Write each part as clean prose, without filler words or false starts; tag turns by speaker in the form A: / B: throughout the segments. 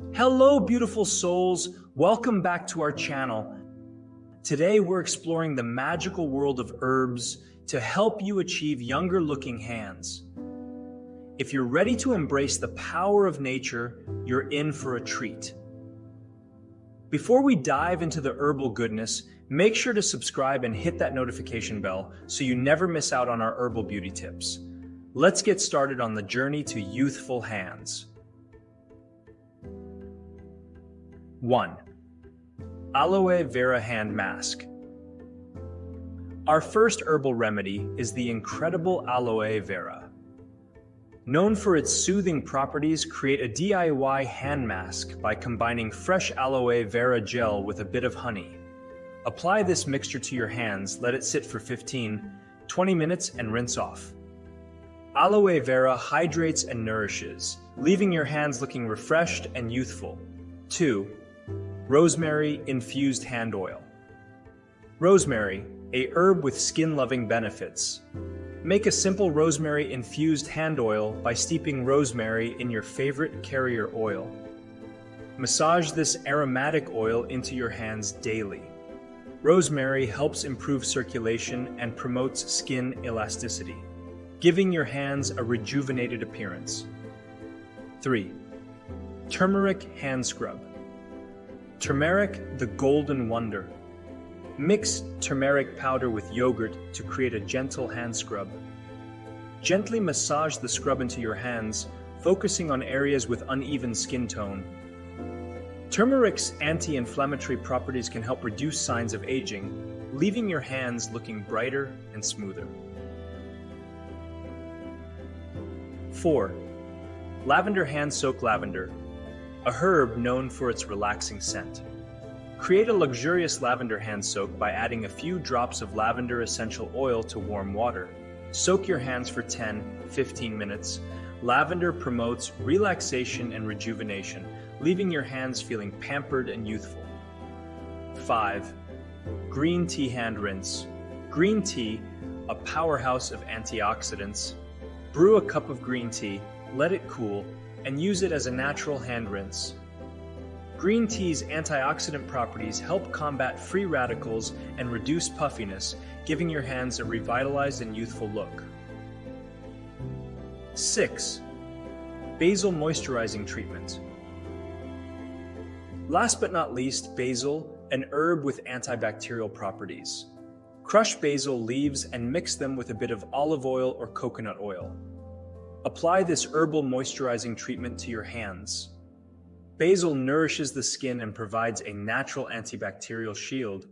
A: Hello, beautiful souls. Welcome back to our channel. Today, we're exploring the magical world of herbs to help you achieve younger looking hands. If you're ready to embrace the power of nature, you're in for a treat. Before we dive into the herbal goodness, make sure to subscribe and hit that notification bell so you never miss out on our herbal beauty tips. Let's get started on the journey to youthful hands. 1. Aloe Vera Hand Mask. Our first herbal remedy is the incredible aloe vera. Known for its soothing properties, create a DIY hand mask by combining fresh aloe vera gel with a bit of honey. Apply this mixture to your hands, let it sit for 15-20 minutes and rinse off. Aloe vera hydrates and nourishes, leaving your hands looking refreshed and youthful. 2. Rosemary Infused Hand Oil. Rosemary, a herb with skin-loving benefits. Make a simple rosemary infused hand oil by steeping rosemary in your favorite carrier oil. Massage this aromatic oil into your hands daily. Rosemary helps improve circulation and promotes skin elasticity, giving your hands a rejuvenated appearance. 3. Turmeric Hand Scrub. Turmeric, the golden wonder. Mix turmeric powder with yogurt to create a gentle hand scrub. Gently massage the scrub into your hands, focusing on areas with uneven skin tone. Turmeric's anti-inflammatory properties can help reduce signs of aging, leaving your hands looking brighter and smoother. 4. Lavender Hand Soak Lavender, a herb known for its relaxing scent. Create a luxurious lavender hand soak by adding a few drops of lavender essential oil to warm water. Soak your hands for 10-15 minutes. Lavender promotes relaxation and rejuvenation, leaving your hands feeling pampered and youthful. 5. Green Tea Hand Rinse. Green tea, a powerhouse of antioxidants. Brew a cup of green tea, let it cool, and use it as a natural hand rinse. Green tea's antioxidant properties help combat free radicals and reduce puffiness, giving your hands a revitalized and youthful look. 6. Basil Moisturizing Treatment. Last but not least, basil, an herb with antibacterial properties. Crush basil leaves and mix them with a bit of olive oil or coconut oil. Apply this herbal moisturizing treatment to your hands. Basil nourishes the skin and provides a natural antibacterial shield,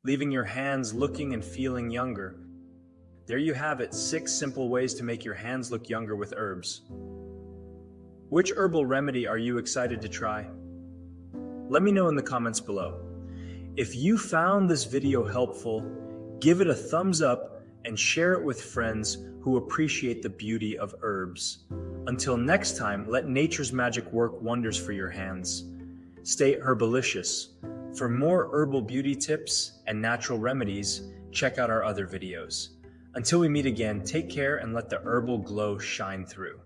A: leaving your hands looking and feeling younger. There you have it, 6 simple ways to make your hands look younger with herbs. Which herbal remedy are you excited to try? Let me know in the comments below. If you found this video helpful, give it a thumbs up and share it with friends who appreciate the beauty of herbs. Until next time, let nature's magic work wonders for your hands. Stay herbalicious. For more herbal beauty tips and natural remedies, check out our other videos. Until we meet again, take care and let the herbal glow shine through.